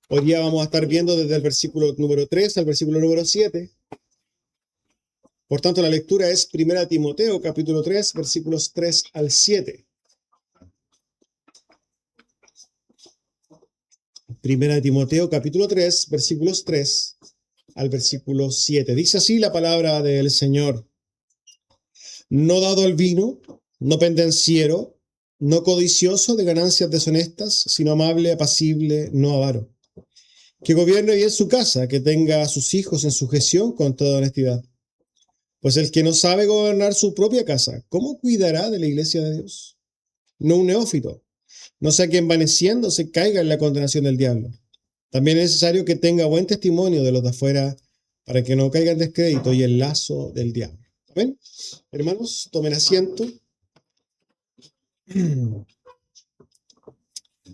Hoy día vamos a estar viendo desde el versículo número 3 al versículo número 7. Por tanto, la lectura es 1 Timoteo, capítulo 3, versículos 3 al 7. 1 Timoteo, capítulo 3, versículos 3 al versículo 7. Dice así la palabra del Señor. No dado al vino, no pendenciero, no codicioso de ganancias deshonestas, sino amable, apacible, no avaro. Que gobierne bien su casa, que tenga a sus hijos en sujeción con toda honestidad. Pues el que no sabe gobernar su propia casa, ¿cómo cuidará de la iglesia de Dios? No un neófito, no sea que envaneciéndose caiga en la condenación del diablo. También es necesario que tenga buen testimonio de los de afuera para que no caiga en descrédito y el lazo del diablo. ¿Amén? Hermanos, tomen asiento.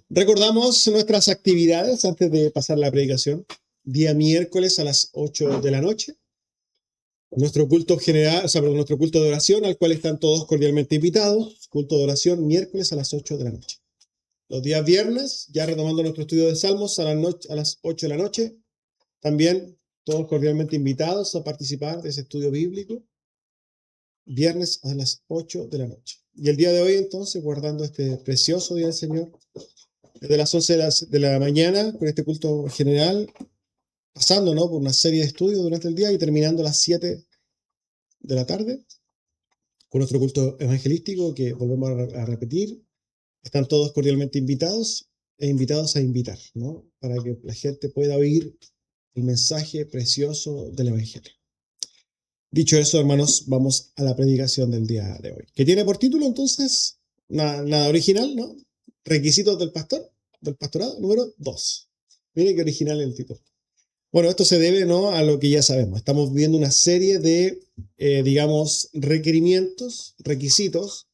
Recordamos nuestras actividades antes de pasar la predicación. Día miércoles a las 8 de la noche. Nuestro culto general, nuestro culto de oración, al cual están todos cordialmente invitados. Culto de oración miércoles a las 8 de la noche. Los días viernes, ya retomando nuestro estudio de Salmos a las 8 de la noche. También todos cordialmente invitados a participar de ese estudio bíblico. Viernes a las 8 de la noche. Y el día de hoy, entonces, guardando este precioso día del Señor, desde las 11 de la mañana, con este culto general, pasando, ¿no?, por una serie de estudios durante el día y terminando a las 7 de la tarde, con nuestro culto evangelístico que volvemos a repetir. Están todos cordialmente invitados e invitados a invitar, ¿no?, para que la gente pueda oír el mensaje precioso del Evangelio. Dicho eso, hermanos, vamos a la predicación del día de hoy, que tiene por título, entonces, nada original, ¿no? Requisitos del pastor, del pastorado, número 2. Miren qué original el título. Bueno, esto se debe, ¿no?, a lo que ya sabemos. Estamos viendo una serie de, digamos, requerimientos, requisitos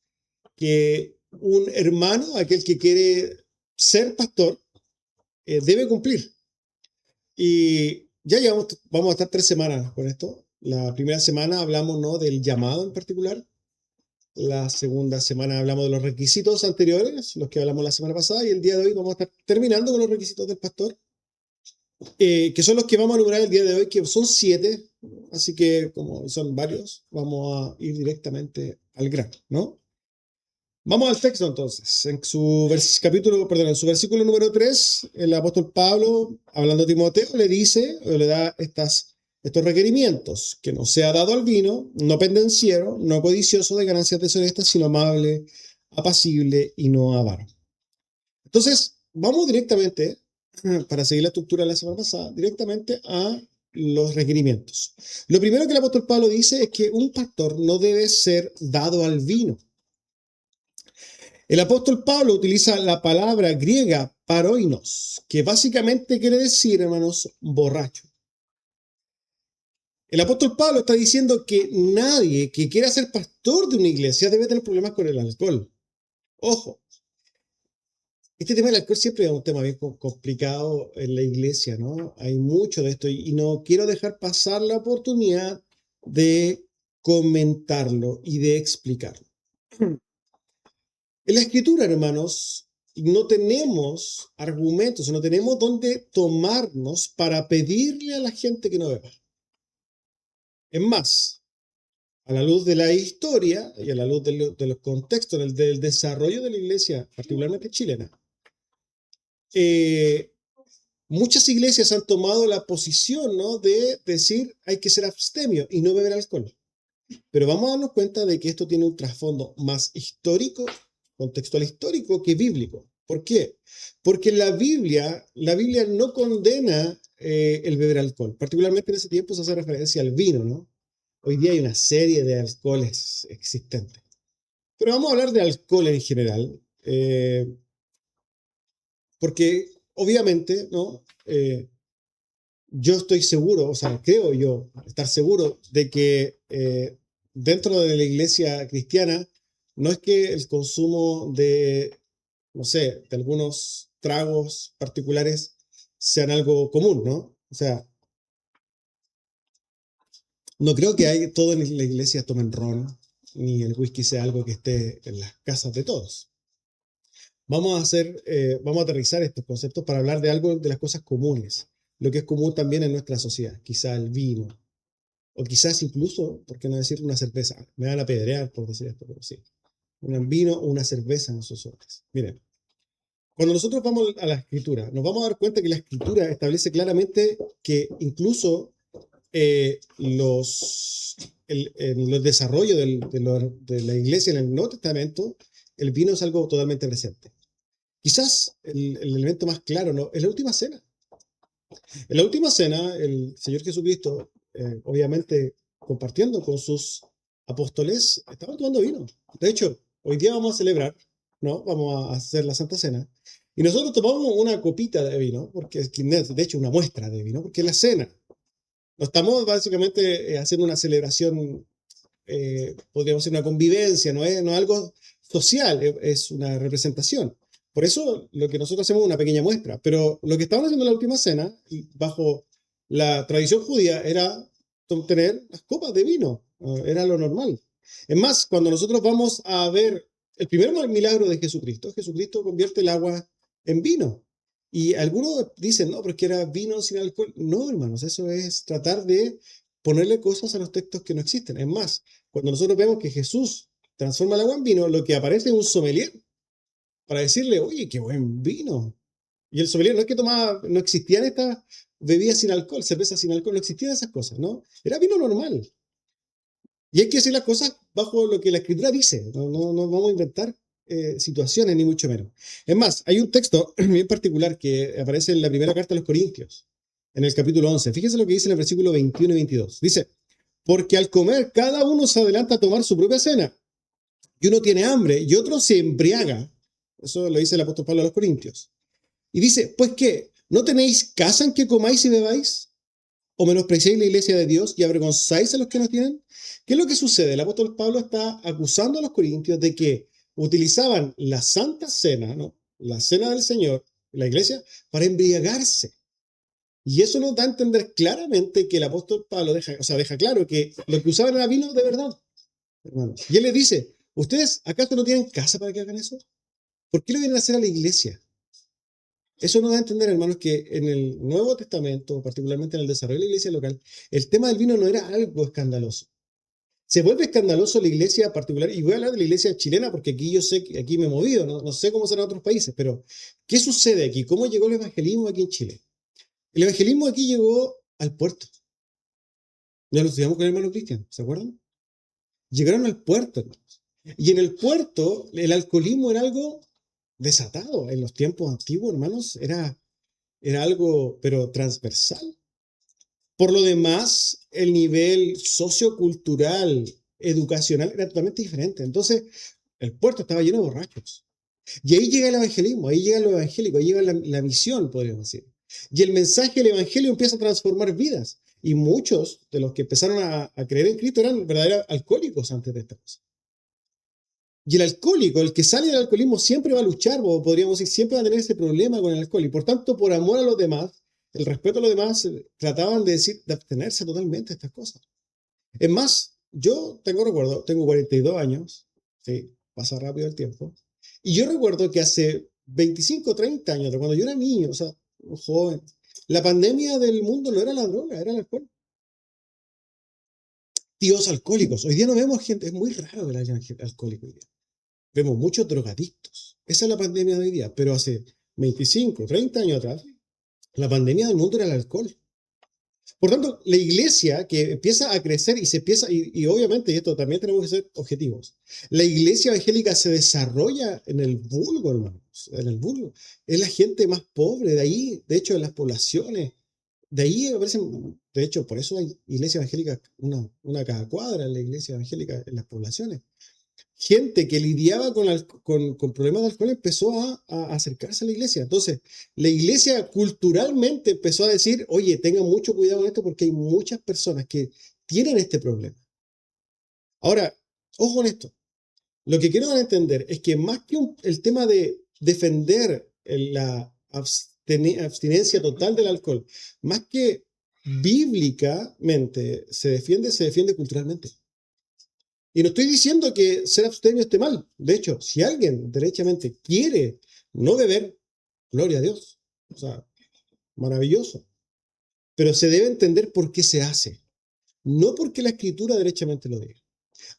que un hermano, aquel que quiere ser pastor, debe cumplir. Y ya vamos a estar 3 semanas con esto. La primera semana hablamos, ¿no?, del llamado en particular. La segunda semana hablamos de los requisitos anteriores, los que hablamos la semana pasada, y el día de hoy vamos a estar terminando con los requisitos del pastor, que son los que vamos a enumerar el día de hoy, que son 7, así que como son varios, vamos a ir directamente al grano, ¿no? Vamos al texto entonces. En su versículo número 3, el apóstol Pablo, hablando a Timoteo, le dice, o le da estos requerimientos: que no sea dado al vino, no pendenciero, no codicioso de ganancias deshonestas, sino amable, apacible y no avaro. Entonces, vamos directamente, para seguir la estructura de la semana pasada, directamente a los requerimientos. Lo primero que el apóstol Pablo dice es que un pastor no debe ser dado al vino. El apóstol Pablo utiliza la palabra griega paroinos, que básicamente quiere decir, hermanos, borracho. El apóstol Pablo está diciendo que nadie que quiera ser pastor de una iglesia debe tener problemas con el alcohol. Ojo, este tema del alcohol siempre es un tema bien complicado en la iglesia, ¿no? Hay mucho de esto y no quiero dejar pasar la oportunidad de comentarlo y de explicarlo. En la escritura, hermanos, no tenemos argumentos, no tenemos dónde tomarnos para pedirle a la gente que no beba. Es más, a la luz de la historia y a la luz de los contextos del desarrollo de la iglesia, particularmente chilena, muchas iglesias han tomado la posición, ¿no?, de decir hay que ser abstemio y no beber alcohol. Pero vamos a darnos cuenta de que esto tiene un trasfondo más histórico, contextual histórico, que bíblico. ¿Por qué? Porque la Biblia no condena el beber alcohol. Particularmente en ese tiempo se hace referencia al vino, ¿no? Hoy día hay una serie de alcoholes existentes. Pero vamos a hablar de alcohol en general, porque obviamente, ¿no? Yo estoy seguro, o sea, creo yo estar seguro de que dentro de la iglesia cristiana no es que el consumo de, no sé, de algunos tragos particulares sean algo común, ¿no? O sea, no creo que todos en la iglesia tomen ron, ni el whisky sea algo que esté en las casas de todos. Vamos a aterrizar estos conceptos para hablar de algo de las cosas comunes, lo que es común también en nuestra sociedad, quizá el vino, o quizás incluso, ¿por qué no decir una cerveza? Me van a apedrear por decir esto, pero sí, un vino o una cerveza en sus hogares. Miren, cuando nosotros vamos a la escritura, nos vamos a dar cuenta que la escritura establece claramente que incluso los desarrollos de la iglesia en el Nuevo Testamento, el vino es algo totalmente presente. Quizás el elemento más claro, ¿no?, es la última cena. En la última cena, el Señor Jesucristo, obviamente compartiendo con sus apóstoles, estaba tomando vino. De hecho, hoy día vamos a celebrar, ¿no? Vamos a hacer la Santa Cena. Y nosotros tomamos una copita de vino, porque de hecho una muestra de vino, porque es la cena. No estamos básicamente haciendo una celebración, podríamos decir una convivencia, no es algo social, es una representación. Por eso lo que nosotros hacemos es una pequeña muestra, pero lo que estaban haciendo en la última cena, bajo la tradición judía, era tener las copas de vino, era lo normal. Es más, cuando nosotros vamos a ver el primer milagro de Jesucristo, Jesucristo convierte el agua en vino. Y algunos dicen, no, pero es que era vino sin alcohol. No, hermanos, eso es tratar de ponerle cosas a los textos que no existen. Es más, cuando nosotros vemos que Jesús transforma el agua en vino, lo que aparece es un sommelier para decirle, oye, qué buen vino. Y el sommelier no es que tomaba, no existían estas bebidas sin alcohol, cervezas sin alcohol, no existían esas cosas, ¿no? Era vino normal. Y hay que decir las cosas bajo lo que la escritura dice, no vamos a inventar situaciones, ni mucho menos. Es más, hay un texto bien particular que aparece en la primera carta a los Corintios, en el capítulo 11. Fíjense lo que dice en el versículo 21 y 22. Dice, porque al comer cada uno se adelanta a tomar su propia cena, y uno tiene hambre y otro se embriaga. Eso lo dice el apóstol Pablo a los Corintios. Y dice, pues qué, ¿no tenéis casa en que comáis y bebáis? ¿O menospreciáis la iglesia de Dios y avergonzáis a los que no tienen? ¿Qué es lo que sucede? El apóstol Pablo está acusando a los corintios de que utilizaban la Santa Cena, ¿no?, la Cena del Señor, la iglesia, para embriagarse. Y eso nos da a entender claramente que el apóstol Pablo deja claro que lo que usaban era vino de verdad, hermanos. Y él les dice, ¿ustedes acaso no tienen casa para que hagan eso? ¿Por qué lo vienen a hacer a la iglesia? Eso nos da a entender, hermanos, que en el Nuevo Testamento, particularmente en el desarrollo de la iglesia local, el tema del vino no era algo escandaloso. Se vuelve escandaloso la iglesia particular, y voy a hablar de la iglesia chilena porque aquí yo sé que aquí me he movido, no sé cómo será en otros países, pero ¿qué sucede aquí? ¿Cómo llegó el evangelismo aquí en Chile? El evangelismo aquí llegó al puerto. Ya lo estudiamos con el hermano Cristian, ¿se acuerdan? Llegaron al puerto, hermanos. Y en el puerto el alcoholismo era algo desatado. En los tiempos antiguos, hermanos, era algo, pero transversal. Por lo demás, el nivel sociocultural, educacional era totalmente diferente. Entonces, el puerto estaba lleno de borrachos. Y ahí llega el evangelismo, ahí llega lo evangélico, ahí llega la misión, podríamos decir. Y el mensaje del evangelio empieza a transformar vidas. Y muchos de los que empezaron a creer en Cristo eran verdaderos alcohólicos antes de esta cosa. Y el alcohólico, el que sale del alcoholismo, siempre va a luchar, o podríamos decir, siempre va a tener ese problema con el alcohol. Y por tanto, por amor a los demás, el respeto a los demás, trataban de decir, de abstenerse totalmente de estas cosas. Es más, yo tengo 42 años, sí, pasa rápido el tiempo, y yo recuerdo que hace 25, 30 años, cuando yo era niño, o sea, un joven, la pandemia del mundo no era la droga, era el alcohol. Tíos alcohólicos. Hoy día no vemos gente, es muy raro ver a alguien alcohólico hoy día. Vemos muchos drogadictos. Esa es la pandemia de hoy día, pero hace 25, 30 años atrás, la pandemia del mundo era el alcohol. Por tanto, la iglesia que empieza a crecer y se empieza, y obviamente, y esto también tenemos que ser objetivos, la iglesia evangélica se desarrolla en el vulgo, hermanos, en el vulgo. Es la gente más pobre, de ahí, de hecho, en las poblaciones, de ahí aparecen, de hecho, por eso hay iglesia evangélica, una cada cuadra en la iglesia evangélica en las poblaciones. Gente que lidiaba con problemas de alcohol empezó a acercarse a la iglesia. Entonces, la iglesia culturalmente empezó a decir, oye, tengan mucho cuidado con esto porque hay muchas personas que tienen este problema. Ahora, ojo con esto. Lo que quiero dar a entender es que más que el tema de defender la abstinencia total del alcohol, más que bíblicamente se defiende culturalmente. Y no estoy diciendo que ser abstemio esté mal. De hecho, si alguien derechamente quiere no beber, gloria a Dios. O sea, maravilloso. Pero se debe entender por qué se hace, no porque la escritura derechamente lo diga.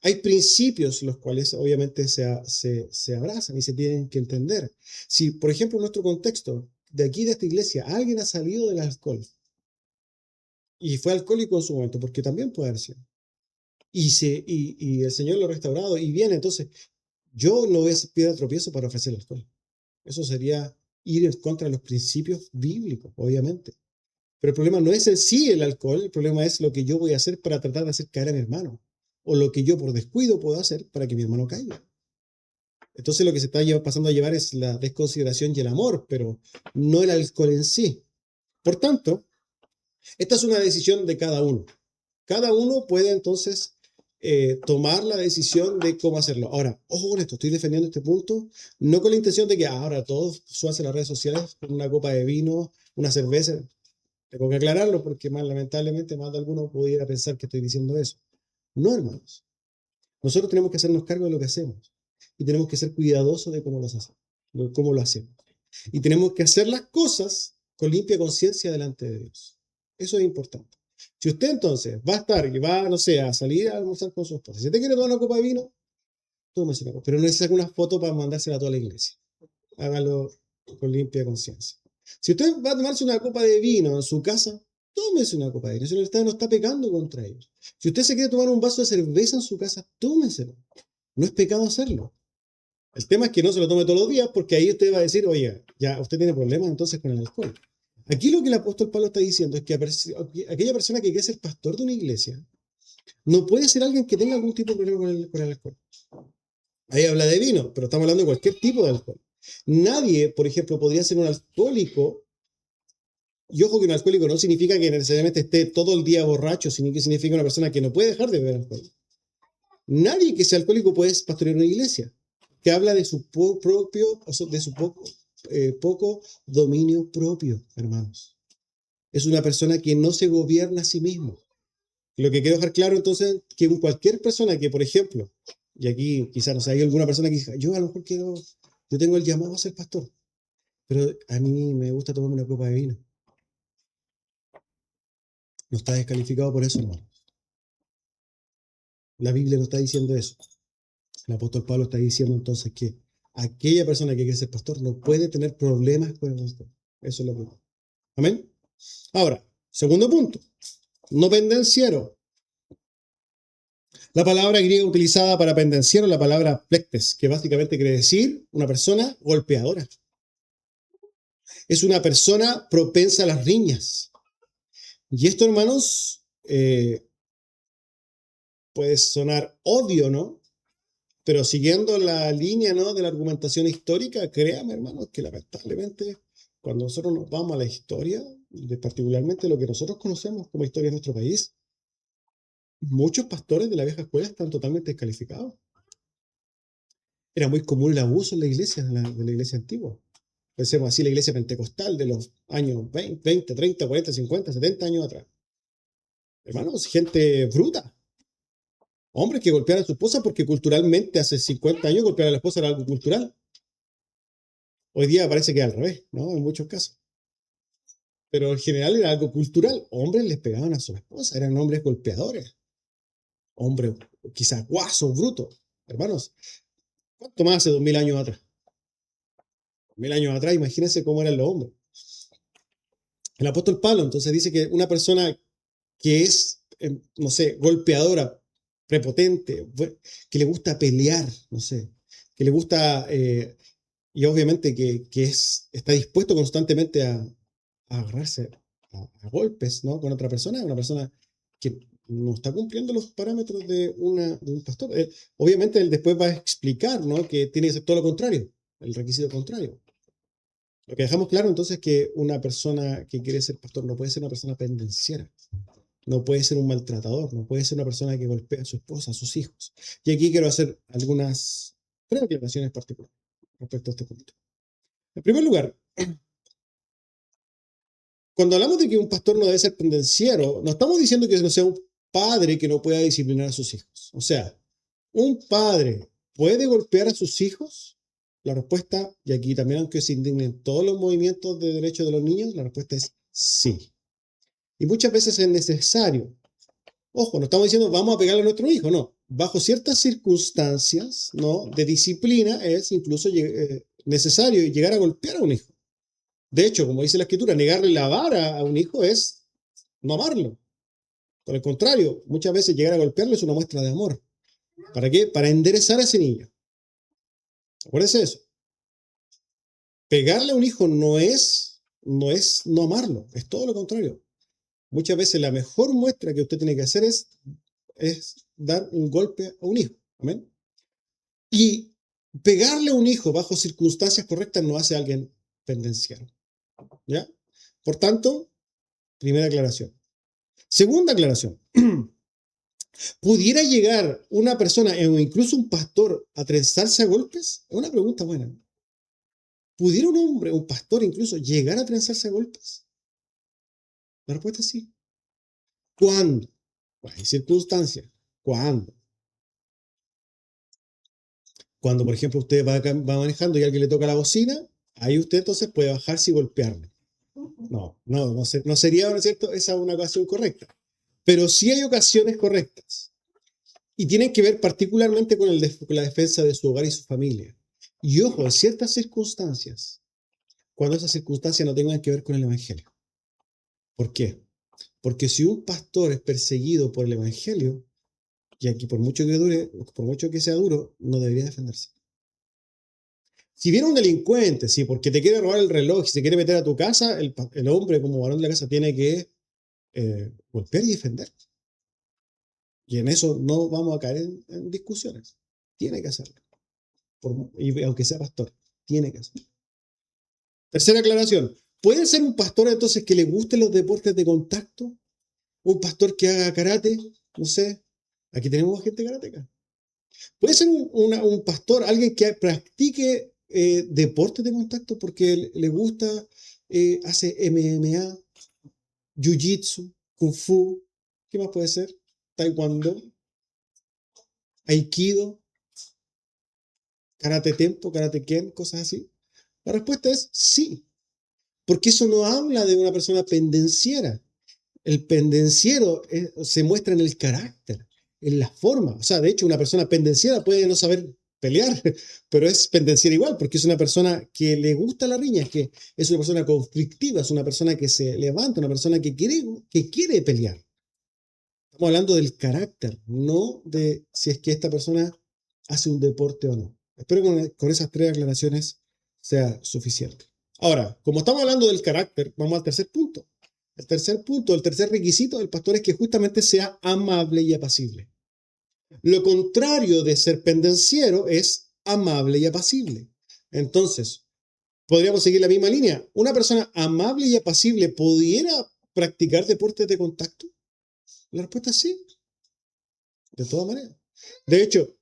Hay principios los cuales obviamente se abrazan y se tienen que entender. Si, por ejemplo, en nuestro contexto, de aquí de esta iglesia, alguien ha salido del alcohol y fue alcohólico en su momento, porque también puede haber sido, y el Señor lo ha restaurado y viene, entonces yo no voy a ser piedra de tropiezo para ofrecer alcohol. Eso sería ir en contra de los principios bíblicos, obviamente. Pero el problema no es en sí el alcohol, el problema es lo que yo voy a hacer para tratar de hacer caer a mi hermano. O lo que yo por descuido puedo hacer para que mi hermano caiga. Entonces lo que se está pasando a llevar es la desconsideración y el amor, pero no el alcohol en sí. Por tanto, esta es una decisión de cada uno. Cada uno puede entonces tomar la decisión de cómo hacerlo. Ahora, ojo con esto, estoy defendiendo este punto, no con la intención de que ahora todos suban las redes sociales con una copa de vino, una cerveza. Tengo que aclararlo porque lamentablemente más de alguno pudiera pensar que estoy diciendo eso. No, hermanos. Nosotros tenemos que hacernos cargo de lo que hacemos y tenemos que ser cuidadosos de cómo lo hacemos. Y tenemos que hacer las cosas con limpia conciencia delante de Dios. Eso es importante. Si usted entonces va a estar y va, no sé, a salir a almorzar con su esposa, si usted quiere tomar una copa de vino, tómese una copa, pero no se saque una foto para mandársela a toda la iglesia. Hágalo con limpia conciencia. Si usted va a tomarse una copa de vino en su casa, tómese una copa de vino. Si usted no está pecando contra ellos. Si usted se quiere tomar un vaso de cerveza en su casa, tómeselo. No es pecado hacerlo. El tema es que no se lo tome todos los días porque ahí usted va a decir, oye, ya usted tiene problemas entonces con el alcohol. Aquí lo que el apóstol Pablo está diciendo es que aquella persona que quiere ser pastor de una iglesia no puede ser alguien que tenga algún tipo de problema con el alcohol. Ahí habla de vino, pero estamos hablando de cualquier tipo de alcohol. Nadie, por ejemplo, podría ser un alcohólico. Y ojo que un alcohólico no significa que necesariamente esté todo el día borracho, sino que significa una persona que no puede dejar de beber alcohol. Nadie que sea alcohólico puede pastorear una iglesia, que habla de su propio, de su poco dominio propio, hermanos. Es una persona que no se gobierna a sí mismo. Lo que quiero dejar claro entonces, que cualquier persona que, por ejemplo, y aquí quizás no sé, hay alguna persona que diga, yo a lo mejor yo tengo el llamado a ser pastor, pero a mí me gusta tomarme una copa de vino. No está descalificado por eso, hermano. La Biblia no está diciendo eso. El apóstol Pablo está diciendo entonces que aquella persona que quiere ser pastor no puede tener problemas con el pastor. Eso es lo primero. Amén. Ahora, segundo punto. No pendenciero. La palabra griega utilizada para pendenciero es la palabra plectes, que básicamente quiere decir una persona golpeadora. Es una persona propensa a las riñas. Y esto, hermanos, puede sonar obvio, ¿no? Pero siguiendo la línea, ¿no?, de la argumentación histórica, créame, hermanos, que lamentablemente cuando nosotros nos vamos a la historia, particularmente lo que nosotros conocemos como historia de nuestro país, muchos pastores de la vieja escuela están totalmente descalificados. Era muy común el abuso en la iglesia, de la iglesia antigua. Pensemos así, la iglesia pentecostal de los años 20, 30, 40, 50, 70 años atrás. Hermanos, gente bruta. Hombres que golpeaban a su esposa porque culturalmente hace 50 años golpear a la esposa era algo cultural. Hoy día parece que es al revés, ¿no? En muchos casos. Pero en general era algo cultural. Hombres les pegaban a sus esposas, eran hombres golpeadores. Hombres quizás guasos, brutos. Hermanos, ¿cuánto más hace 2000 años atrás? 2000 años atrás, imagínense cómo eran los hombres. El apóstol Pablo entonces dice que una persona que es, no sé, golpeadora, prepotente, que le gusta pelear, no sé, que le gusta, y obviamente que está dispuesto constantemente a agarrarse a golpes, ¿no?, con otra persona, una persona que no está cumpliendo los parámetros de un pastor. Obviamente él después va a explicar, ¿no?, que tiene que ser todo lo contrario, el requisito contrario. Lo que dejamos claro entonces es que una persona que quiere ser pastor no puede ser una persona pendenciera, no puede ser un maltratador, no puede ser una persona que golpea a su esposa, a sus hijos. Y aquí quiero hacer algunas aclaraciones particulares respecto a este punto. En primer lugar, cuando hablamos de que un pastor no debe ser pendenciero, no estamos diciendo que no sea un padre que no pueda disciplinar a sus hijos. O sea, un padre puede golpear a sus hijos. La respuesta, y aquí también aunque se indignen todos los movimientos de derechos de los niños, la respuesta es sí. Y muchas veces es necesario. Ojo, no estamos diciendo vamos a pegarle a nuestro hijo, no. Bajo ciertas circunstancias, ¿no?, de disciplina es incluso necesario llegar a golpear a un hijo. De hecho, como dice la escritura, negarle la vara a un hijo es no amarlo. Por el contrario, muchas veces llegar a golpearlo es una muestra de amor. ¿Para qué? Para enderezar a ese niño. Acuérdense de eso. Pegarle a un hijo no es no amarlo, es todo lo contrario. Muchas veces la mejor muestra que usted tiene que hacer es dar un golpe a un hijo. ¿Amén? Y pegarle a un hijo bajo circunstancias correctas no hace a alguien pendenciero. ¿Ya? Por tanto, primera aclaración. Segunda aclaración. ¿Pudiera llegar una persona o incluso un pastor a trenzarse a golpes? Es una pregunta buena. ¿Pudiera un hombre, un pastor incluso, llegar a trenzarse a golpes? La respuesta es sí. ¿Cuándo? Hay circunstancias. ¿Cuándo? Cuando, por ejemplo, usted va manejando y alguien le toca la bocina, ahí usted entonces puede bajarse y golpearle. No sería, ¿no es cierto?, esa una ocasión correcta. Pero sí hay ocasiones correctas. Y tienen que ver particularmente con la defensa de su hogar y su familia. Y ojo, en ciertas circunstancias, cuando esas circunstancias no tengan que ver con el Evangelio. ¿Por qué? Porque si un pastor es perseguido por el Evangelio, y aquí por mucho que dure, por mucho que sea duro, no debería defenderse. Si viene un delincuente, sí, porque te quiere robar el reloj y se quiere meter a tu casa, el hombre como varón de la casa tiene que golpear y defender. Y en eso no vamos a caer en discusiones. Tiene que hacerlo. Y aunque sea pastor, tiene que hacerlo. Tercera aclaración. ¿Puede ser un pastor entonces que le gusten los deportes de contacto? ¿Un pastor que haga karate? No sé. Aquí tenemos gente karateca. ¿Puede ser un pastor, alguien que practique deportes de contacto porque le gusta, hace MMA, jiu-jitsu, kung fu? ¿Qué más puede ser? Taekwondo, aikido, karate tempo, karate ken, cosas así. La respuesta es sí, porque eso no habla de una persona pendenciera. El pendenciero se muestra en el carácter, en la forma. O sea, de hecho, una persona pendenciera puede no saber pelear, pero es pendenciera igual, porque es una persona que le gusta la riña, es una persona conflictiva, es una persona que se levanta, una persona que quiere pelear. Estamos hablando del carácter, no de si es que esta persona hace un deporte o no. Espero que con esas tres aclaraciones sea suficiente. Ahora, como estamos hablando del carácter, vamos al tercer punto. El tercer requisito del pastor es que justamente sea amable y apacible. Lo contrario de ser pendenciero es amable y apacible. Entonces, podríamos seguir la misma línea. ¿Una persona amable y apacible pudiera practicar deportes de contacto? La respuesta es sí, de todas maneras. De hecho,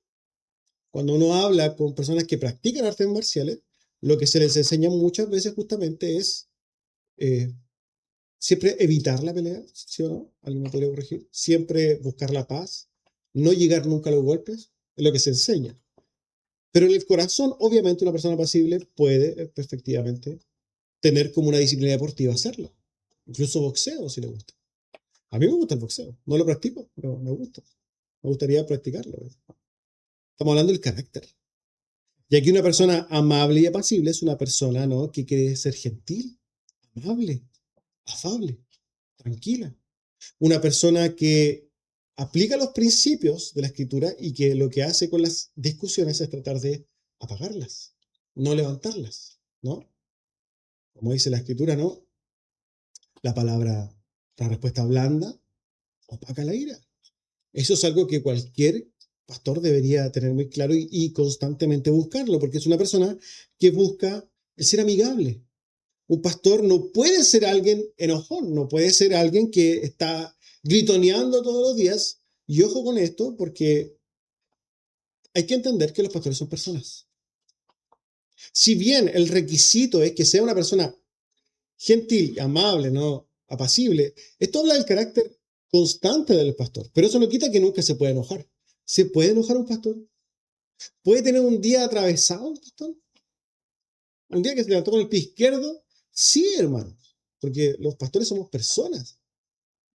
cuando uno habla con personas que practican artes marciales, lo que se les enseña muchas veces justamente es siempre evitar la pelea, ¿sí o no? ¿Alguien me podría corregir? Siempre buscar la paz, no llegar nunca a los golpes, es lo que se enseña. Pero en el corazón, obviamente, una persona apacible puede efectivamente tener como una disciplina deportiva hacerlo. Incluso boxeo, si le gusta. A mí me gusta el boxeo. No lo practico, pero me gusta. Me gustaría practicarlo. Estamos hablando del carácter. Y aquí una persona amable y apacible es una persona, ¿no?, que quiere ser gentil, amable, afable, tranquila. Una persona que aplica los principios de la escritura y que lo que hace con las discusiones es tratar de apagarlas, no levantarlas, ¿no? Como dice la escritura, ¿no? La respuesta blanda opaca la ira. Eso es algo que cualquier pastor debería tener muy claro y constantemente buscarlo, porque es una persona que busca el ser amigable. Un pastor no puede ser alguien enojón, no puede ser alguien que está gritoneando todos los días. Y ojo con esto, porque hay que entender que los pastores son personas. Si bien el requisito es que sea una persona gentil, amable, ¿no?, apacible, esto habla del carácter constante del pastor, pero eso no quita que nunca se puede enojar. ¿Se puede enojar un pastor? ¿Puede tener un día atravesado un pastor? Un día que se levantó con el pie izquierdo, sí, hermano, porque los pastores somos personas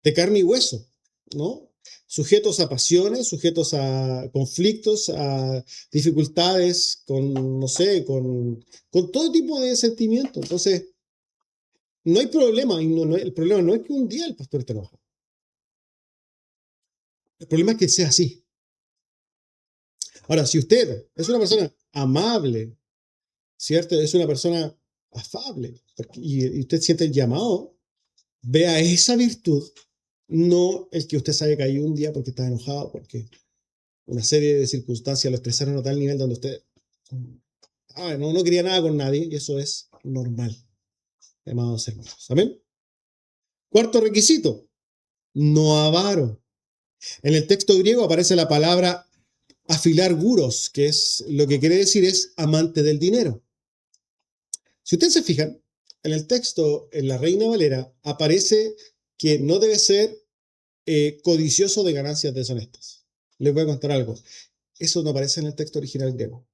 de carne y hueso, ¿no? Sujetos a pasiones, sujetos a conflictos, a dificultades, con, no sé, con todo tipo de sentimientos. Entonces, no hay problema, y el problema no es que un día el pastor esté enojado. El problema es que sea así. Ahora, si usted es una persona amable, ¿cierto? Es una persona afable, y usted siente el llamado, vea esa virtud, no el que usted sabe que hay un día porque está enojado, porque una serie de circunstancias lo estresaron a tal nivel donde usted no quería nada con nadie, y eso es normal, amados hermanos. ¿Amén? Cuarto requisito, no avaro. En el texto griego aparece la palabra afilar guros, que es lo que quiere decir es amante del dinero. Si ustedes se fijan, en el texto, en la Reina Valera, aparece que no debe ser codicioso de ganancias deshonestas. Les voy a contar algo. Eso no aparece en el texto original griego.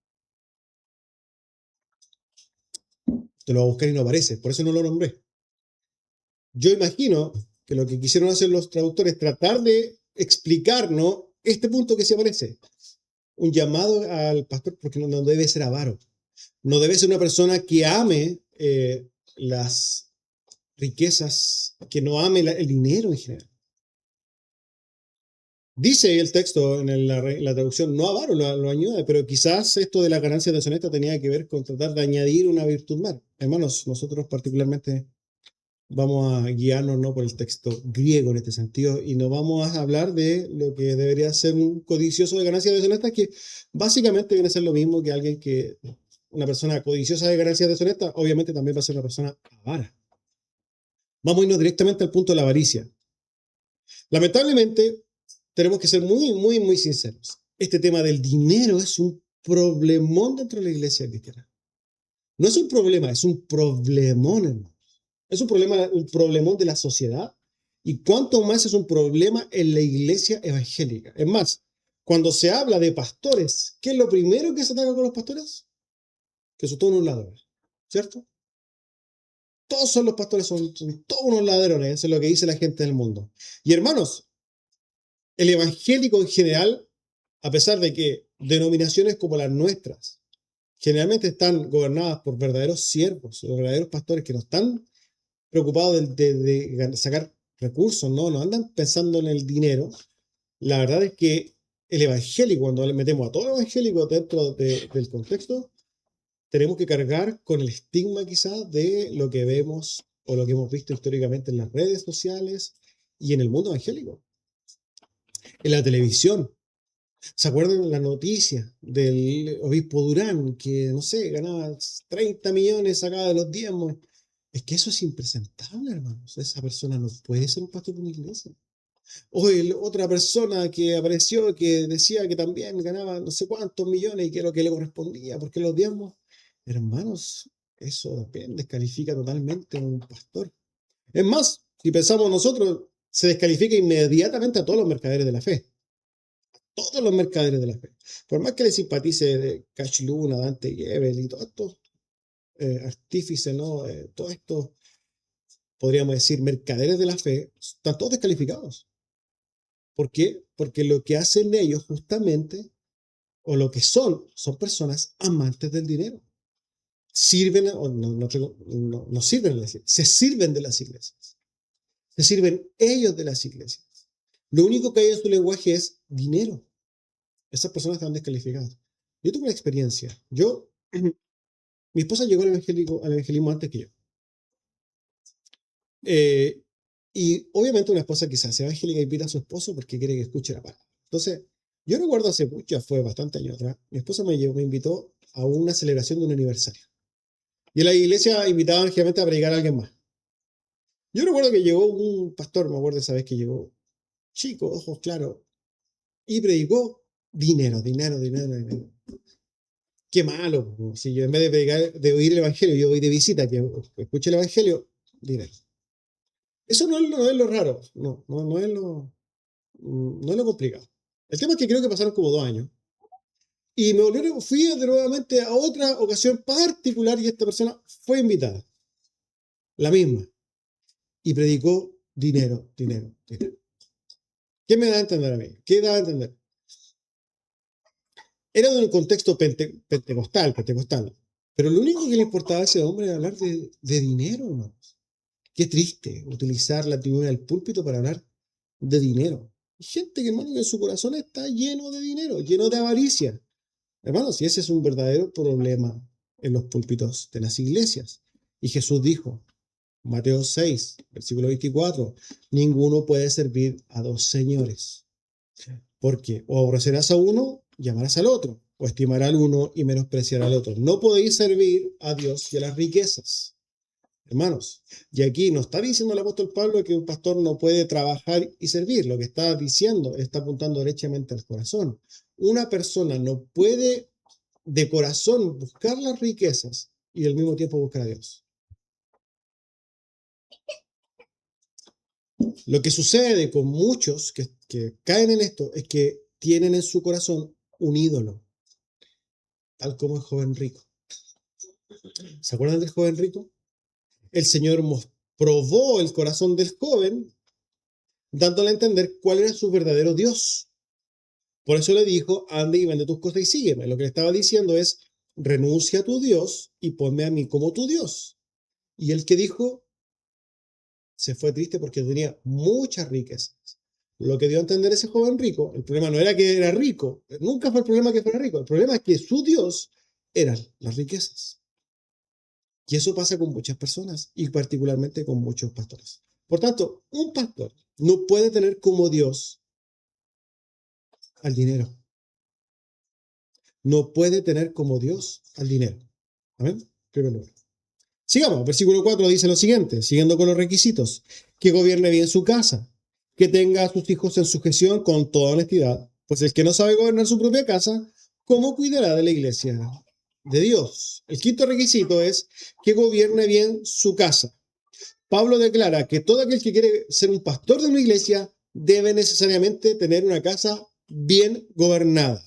Te lo voy a buscar y no aparece, por eso no lo nombré. Yo imagino que lo que quisieron hacer los traductores es tratar de explicarnos este punto que se aparece. Un llamado al pastor, porque no debe ser avaro. No debe ser una persona que ame las riquezas, que no ame el dinero en general. Dice el texto en la traducción, no avaro, lo añade, pero quizás esto de las ganancias deshonestas tenía que ver con tratar de añadir una virtud más. Hermanos, nosotros particularmente vamos a guiarnos, ¿no?, por el texto griego en este sentido, y no vamos a hablar de lo que debería ser un codicioso de ganancias deshonestas, que básicamente viene a ser lo mismo que alguien que, una persona codiciosa de ganancias deshonestas, obviamente también va a ser una persona avara. Vamos a irnos directamente al punto de la avaricia. Lamentablemente, tenemos que ser muy, muy, muy sinceros. Este tema del dinero es un problemón dentro de la iglesia cristiana. No es un problema, es un problemón, hermano. Es un problemón de la sociedad, y cuanto más es un problema en la iglesia evangélica. Es más, cuando se habla de pastores, ¿qué es lo primero que se ataca con los pastores? Que son todos unos ladrones, ¿cierto? Todos los pastores son todos unos ladrones, eso es lo que dice la gente del mundo. Y hermanos, el evangélico en general, a pesar de que denominaciones como las nuestras generalmente están gobernadas por verdaderos siervos, verdaderos pastores que no están preocupados de sacar recursos, no andan pensando en el dinero. La verdad es que el evangélico, cuando le metemos a todo el evangélico dentro del contexto, tenemos que cargar con el estigma quizás de lo que vemos o lo que hemos visto históricamente en las redes sociales y en el mundo evangélico. En la televisión, ¿se acuerdan la noticia del obispo Durán que, no sé, ganaba 30 millones sacaba de los diezmos? Es que eso es impresentable, hermanos. Esa persona no puede ser un pastor de una iglesia. O otra persona que apareció que decía que también ganaba no sé cuántos millones y que era lo que le correspondía, porque los diezmos, hermanos, eso también descalifica totalmente a un pastor. Es más, si pensamos nosotros, se descalifica inmediatamente a todos los mercaderes de la fe. Todos los mercaderes de la fe. Por más que le simpatice de Cash Luna, Dante Gebel y todos estos artífices, ¿no? Todos estos, podríamos decir, mercaderes de la fe, están todos descalificados. ¿Por qué? Porque lo que hacen ellos justamente, o lo que son personas amantes del dinero. Sirven, o no sirven, se sirven de las iglesias. Se sirven ellos de las iglesias. Lo único que hay en su lenguaje es dinero. Esas personas están descalificadas. Yo tuve una experiencia. Mi esposa llegó al evangelismo antes que yo. Y obviamente una esposa que se hace evangélica invita a su esposo porque quiere que escuche la palabra. Entonces, yo recuerdo hace mucho, fue bastante años atrás, mi esposa me invitó a una celebración de un aniversario. Y en la iglesia invitaban generalmente a predicar a alguien más. Yo recuerdo que llegó un pastor, me acuerdo esa vez que llegó, chico, ojos claros, y predicó dinero, dinero, dinero, dinero. Qué malo, si yo en vez de predicar, de oír el evangelio, yo voy de visita, que escuche el evangelio, dinero. Eso no es lo raro, no es lo complicado. El tema es que creo que pasaron como 2 años Y fui nuevamente a otra ocasión particular y esta persona fue invitada. La misma. Y predicó dinero, dinero, dinero. ¿Qué me da a entender a mí? ¿Qué da a entender? Era de un contexto pentecostal. Pero lo único que le importaba a ese hombre era hablar de dinero, ¿no? Qué triste utilizar la tribuna del púlpito para hablar de dinero. Hay gente que, hermano, que en su corazón está lleno de dinero, lleno de avaricia. Hermanos, y ese es un verdadero problema en los púlpitos de las iglesias. Y Jesús dijo, Mateo 6, versículo 24, ninguno puede servir a dos señores. Porque o aborrecerás a uno y amarás al otro, o estimarás al uno y menospreciarás al otro. No podéis servir a Dios y a las riquezas. Hermanos, y aquí no está diciendo el apóstol Pablo que un pastor no puede trabajar y servir. Lo que está diciendo está apuntando derechamente al corazón. Una persona no puede de corazón buscar las riquezas y al mismo tiempo buscar a Dios. Lo que sucede con muchos que caen en esto es que tienen en su corazón un ídolo, tal como el joven rico. ¿Se acuerdan del joven rico? El Señor probó el corazón del joven, dándole a entender cuál era su verdadero Dios. Por eso le dijo, ande y vende tus cosas y sígueme. Lo que le estaba diciendo es, renuncia a tu Dios y ponme a mí como tu Dios. Y el que dijo, se fue triste porque tenía muchas riquezas. Lo que dio a entender ese joven rico, el problema no era que era rico, nunca fue el problema que fuera rico, el problema es que su Dios eran las riquezas. Y eso pasa con muchas personas y particularmente con muchos pastores. Por tanto, un pastor no puede tener como Dios al dinero. No puede tener como Dios al dinero. ¿Amén? Primer lugar. Sigamos, versículo 4 dice lo siguiente, siguiendo con los requisitos, que gobierne bien su casa, que tenga a sus hijos en sujeción con toda honestidad, pues el que no sabe gobernar su propia casa, ¿cómo cuidará de la iglesia de Dios? El quinto requisito es que gobierne bien su casa. Pablo declara que todo aquel que quiere ser un pastor de una iglesia debe necesariamente tener una casa bien gobernada.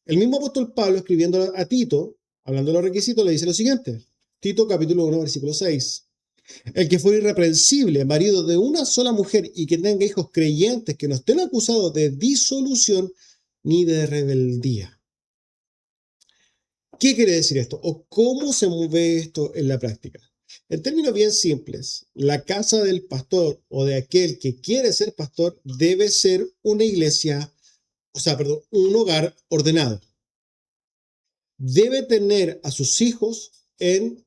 El mismo apóstol Pablo, escribiendo a Tito, hablando de los requisitos, le dice lo siguiente. Tito capítulo 1, versículo 6. El que fuera irreprensible, marido de una sola mujer y que tenga hijos creyentes que no estén acusados de disolución ni de rebeldía. ¿Qué quiere decir esto? ¿O cómo se mueve esto en la práctica? En términos bien simples, la casa del pastor o de aquel que quiere ser pastor debe ser una iglesia, un hogar ordenado. Debe tener a sus hijos en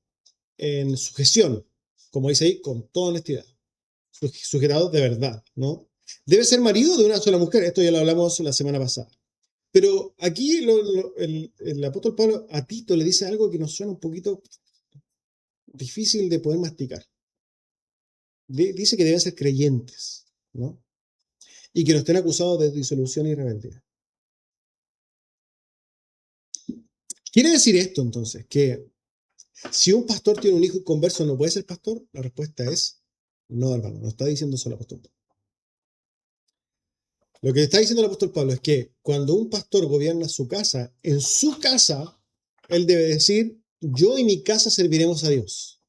sujeción, como dice ahí, con toda honestidad, sujetados de verdad, ¿no? Debe ser marido de una sola mujer, esto ya lo hablamos la semana pasada. Pero aquí el apóstol Pablo a Tito le dice algo que nos suena un poquito difícil de poder masticar. Dice que deben ser creyentes, ¿no? Y que no estén acusados de disolución y rebeldía. ¿Quiere decir esto entonces que si un pastor tiene un hijo inconverso no puede ser pastor? La respuesta es no, hermano, no está diciendo eso el apóstol Pablo. Lo que está diciendo el apóstol Pablo es que cuando un pastor gobierna su casa, en su casa, él debe decir, yo y mi casa serviremos a Dios.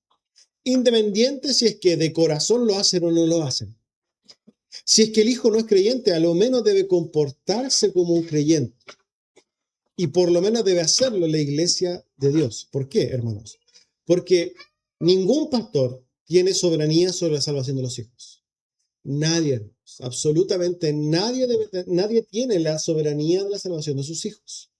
Independiente si es que de corazón lo hacen o no lo hacen. Si es que el hijo no es creyente, a lo menos debe comportarse como un creyente. Y por lo menos debe hacerlo la iglesia de Dios. ¿Por qué, hermanos? Porque ningún pastor tiene soberanía sobre la salvación de los hijos. Nadie, absolutamente nadie tiene la soberanía de la salvación de sus hijos.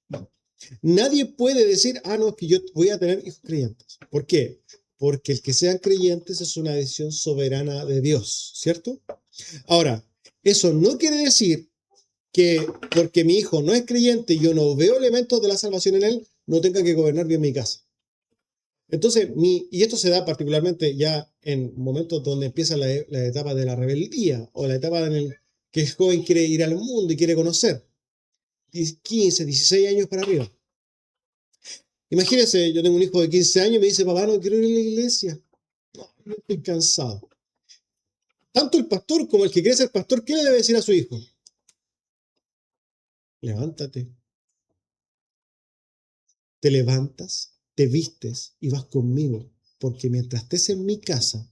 Nadie puede decir, no, que yo voy a tener hijos creyentes. ¿Por qué? Porque el que sean creyentes es una decisión soberana de Dios, ¿cierto? Ahora, eso no quiere decir que porque mi hijo no es creyente y yo no veo elementos de la salvación en él, no tenga que gobernar bien mi casa. Entonces, y esto se da particularmente ya en momentos donde empieza la etapa de la rebeldía o la etapa en el que el joven quiere ir al mundo y quiere conocer. 15, 16 años para arriba. Imagínense, yo tengo un hijo de 15 años y me dice, papá, no quiero ir a la iglesia. No, estoy cansado. Tanto el pastor como el que quiere ser pastor, ¿qué le debe decir a su hijo? Levántate, te levantas, te vistes y vas conmigo, porque mientras estés en mi casa,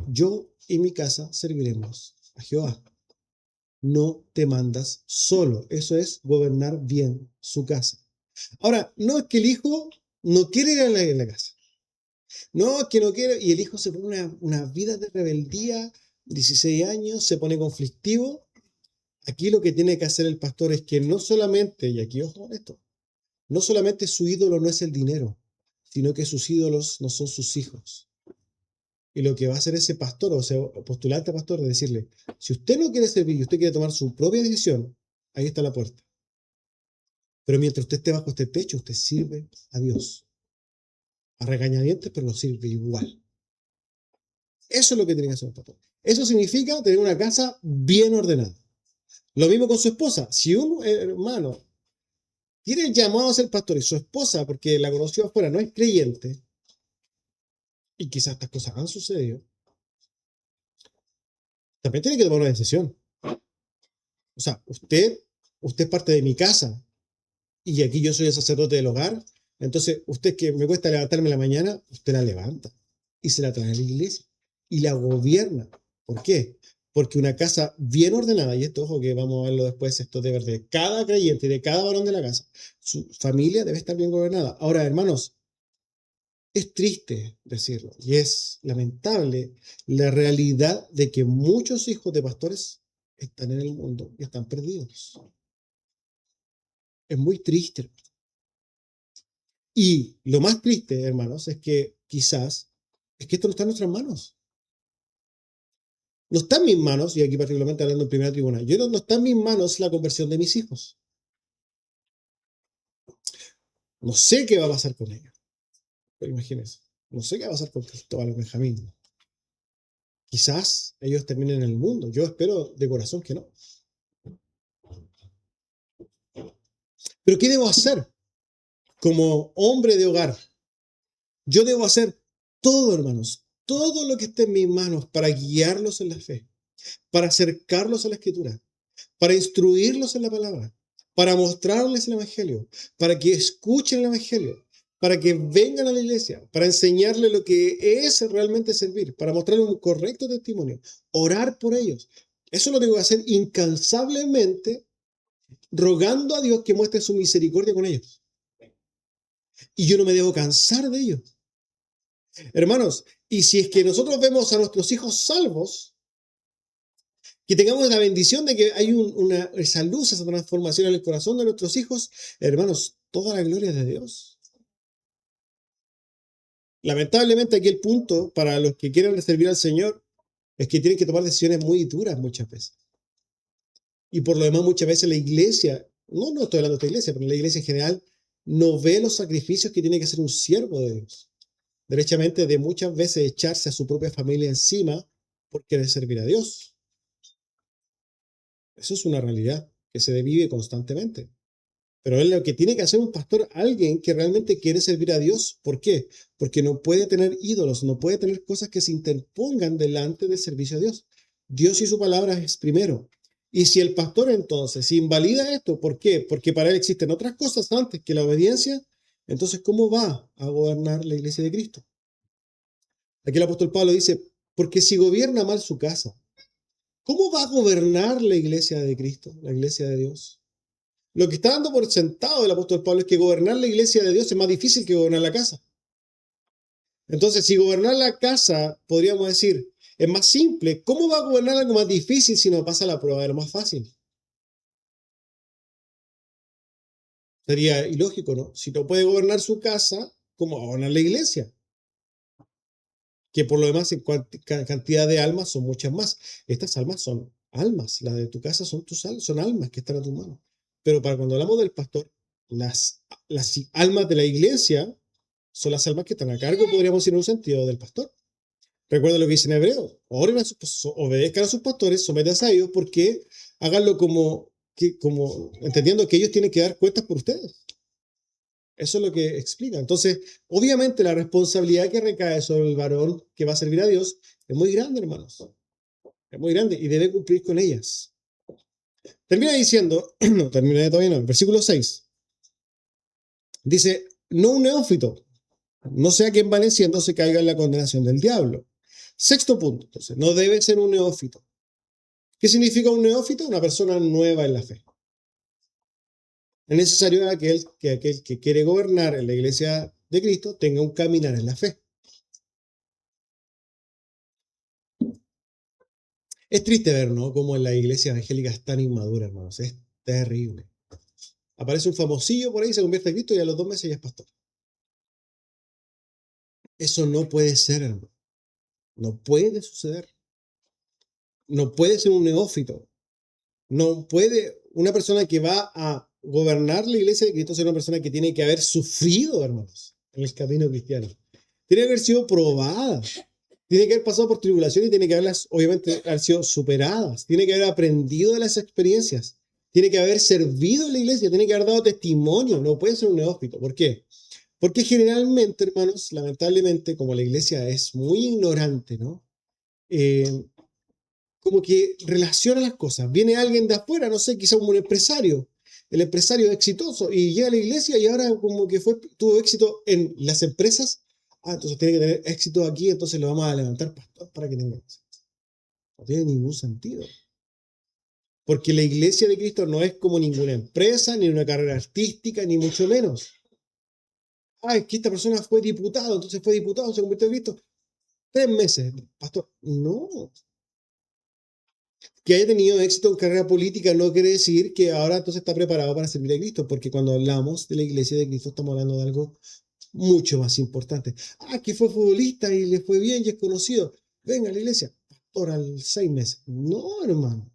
yo y mi casa serviremos a Jehová. No te mandas solo. Eso es gobernar bien su casa. Ahora, no es que el hijo no quiere ir a la casa. No, es que no quiere. Y el hijo se pone una vida de rebeldía, 16 años, se pone conflictivo. Aquí lo que tiene que hacer el pastor es que no solamente, y aquí ojo con esto, no solamente su ídolo no es el dinero, sino que sus ídolos no son sus hijos. Y lo que va a hacer ese pastor, o sea, postulante a pastor, es decirle, si usted no quiere servir y usted quiere tomar su propia decisión, ahí está la puerta. Pero mientras usted esté bajo este techo, usted sirve a Dios. A regañadientes, pero lo sirve igual. Eso es lo que tiene que hacer un pastor. Eso significa tener una casa bien ordenada. Lo mismo con su esposa. Si un hermano tiene el llamado a ser pastor y su esposa, porque la conoció afuera, no es creyente, y quizás estas cosas han sucedido, también tiene que tomar una decisión. O sea, usted es parte de mi casa y aquí yo soy el sacerdote del hogar. Entonces, usted que me cuesta levantarme en la mañana, usted la levanta y se la trae a la iglesia y la gobierna. ¿Por qué? Porque una casa bien ordenada, y esto, ojo, que vamos a verlo después, esto debe de cada creyente y de cada varón de la casa, su familia debe estar bien gobernada. Ahora, hermanos, es triste decirlo y es lamentable la realidad de que muchos hijos de pastores están en el mundo y están perdidos. Es muy triste. Y lo más triste, hermanos, es que quizás es que esto no está en nuestras manos. No está en mis manos, y aquí particularmente hablando en primera tribuna, no está en mis manos la conversión de mis hijos. No sé qué va a pasar con ellos. Pero imagínense, no sé qué va a pasar con Cristóbal o Benjamín. Quizás ellos terminen en el mundo. Yo espero de corazón que no. Pero ¿qué debo hacer como hombre de hogar? Yo debo hacer todo, hermanos, todo lo que esté en mis manos para guiarlos en la fe, para acercarlos a la Escritura, para instruirlos en la palabra, para mostrarles el Evangelio, para que escuchen el Evangelio, para que vengan a la iglesia, para enseñarles lo que es realmente servir, para mostrarles un correcto testimonio, orar por ellos. Eso lo tengo que hacer incansablemente, rogando a Dios que muestre su misericordia con ellos. Y yo no me debo cansar de ellos. Hermanos, y si es que nosotros vemos a nuestros hijos salvos, que tengamos la bendición de que hay esa luz, esa transformación en el corazón de nuestros hijos, hermanos, toda la gloria es de Dios. Lamentablemente aquí el punto para los que quieren servir al Señor es que tienen que tomar decisiones muy duras muchas veces. Y por lo demás muchas veces la iglesia, no estoy hablando de esta iglesia, pero la iglesia en general no ve los sacrificios que tiene que hacer un siervo de Dios. Derechamente de muchas veces echarse a su propia familia encima por querer servir a Dios. Eso es una realidad que se vive constantemente. Pero es lo que tiene que hacer un pastor, alguien que realmente quiere servir a Dios. ¿Por qué? Porque no puede tener ídolos, no puede tener cosas que se interpongan delante del servicio a Dios. Dios y su palabra es primero. Y si el pastor entonces invalida esto, ¿por qué? Porque para él existen otras cosas antes que la obediencia, entonces ¿cómo va a gobernar la iglesia de Cristo? Aquí el apóstol Pablo dice, porque si gobierna mal su casa, ¿cómo va a gobernar la iglesia de Cristo, la iglesia de Dios? Lo que está dando por sentado el apóstol Pablo es que gobernar la iglesia de Dios es más difícil que gobernar la casa. Entonces, si gobernar la casa, podríamos decir, es más simple, ¿cómo va a gobernar algo más difícil si no pasa la prueba de lo más fácil? Sería ilógico, ¿no? Si no puede gobernar su casa, ¿cómo va a gobernar la iglesia? Que por lo demás, en cantidad de almas son muchas más. Estas almas son almas, las de tu casa son son almas que están a tu mano. Pero para cuando hablamos del pastor, las almas de la iglesia son las almas que están a cargo, podríamos decir en un sentido, del pastor. Recuerda lo que dice en Hebreo, obedezcan a sus pastores, sométanse a ellos, porque háganlo como entendiendo que ellos tienen que dar cuentas por ustedes. Eso es lo que explica. Entonces, obviamente la responsabilidad que recae sobre el varón que va a servir a Dios es muy grande, hermanos. Es muy grande y debe cumplir con ellas. Termina diciendo, no, termina todavía no, versículo 6. Dice, no un neófito, no sea que envaneciéndose caiga en la condenación del diablo. Sexto punto, entonces, no debe ser un neófito. ¿Qué significa un neófito? Una persona nueva en la fe. Es necesario que aquel que quiere gobernar en la iglesia de Cristo tenga un caminar en la fe. Es triste ver, ¿no?, cómo en la iglesia evangélica es tan inmadura, hermanos. Es terrible. Aparece un famosillo por ahí, se convierte en Cristo y a los 2 meses ya es pastor. Eso no puede ser, hermano. No puede suceder. No puede ser un neófito. No puede una persona que va a gobernar la iglesia de Cristo ser una persona que tiene que haber sufrido, hermanos, en el camino cristiano. Tiene que haber sido probada. Tiene que haber pasado por tribulación y tiene que haberlas, obviamente, haber sido superadas. Tiene que haber aprendido de las experiencias. Tiene que haber servido en la iglesia. Tiene que haber dado testimonio. No puede ser un neófito. ¿Por qué? Porque generalmente, hermanos, lamentablemente, como la iglesia es muy ignorante, ¿no? Como que relaciona las cosas. Viene alguien de afuera, no sé, quizá un empresario. El empresario es exitoso y llega a la iglesia y ahora como que tuvo éxito en las empresas. Entonces tiene que tener éxito aquí, entonces lo vamos a levantar, pastor, para que tenga éxito. No tiene ningún sentido. Porque la iglesia de Cristo no es como ninguna empresa, ni una carrera artística, ni mucho menos. Es que esta persona fue diputado, entonces fue diputado, se convirtió en Cristo. 3 meses, pastor. No. Que haya tenido éxito en carrera política no quiere decir que ahora entonces está preparado para servir a Cristo, porque cuando hablamos de la iglesia de Cristo estamos hablando de algo mucho más importante. Que fue futbolista y le fue bien y es conocido. Venga a la iglesia, pastor, al 6 meses. No, hermano.